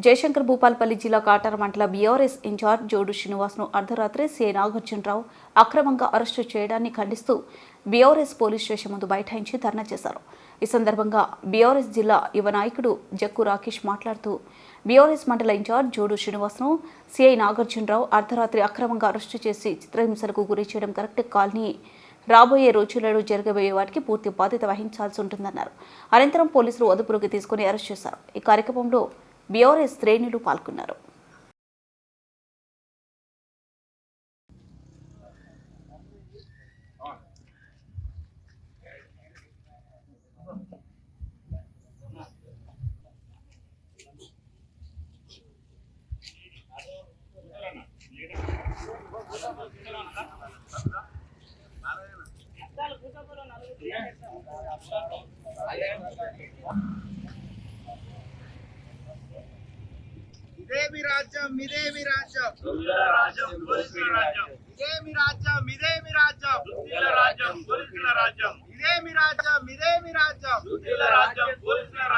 జయశంకర్ భూపాలపల్లి జిల్లా కాటార మండల BRS incharge జోడు శ్రీనివాస్ను అర్ధరాత్రి సీఐ నాగార్జునరావు అక్రమంగా అరెస్టు చేయడాన్ని ఖండిస్తూ బీఆర్ఎస్ పోలీస్ స్టేషన్ ముందు బైఠాయించి ధర్నా చేశారు. ఈ సందర్భంగా బీఆర్ఎస్ జిల్లా యువ నాయకుడు జక్కు రాకేష్ మాట్లాడుతూ బీఆర్ఎస్ మండల ఇన్ఛార్జ్ జోడు శ్రీనివాస్ను సీఐ నాగార్జునరావు అర్ధరాత్రి అక్రమంగా అరెస్టు చేసి చిత్రహింసలకు గురి చేయడం కరెక్ట్ కాల్ని రాబోయే రోజులలో జరగబోయే వాటికి పూర్తి బాధ్యత వహించాల్సి ఉంటుందన్నారు. అనంతరం పోలీసులు అదుపులోకి తీసుకుని అరెస్ట్ చేశారు. ఈ కార్యక్రమంలో బీఆర్ఎస్ శ్రేణులు పాల్గొన్నారు. ఇదేమి రాజ్యం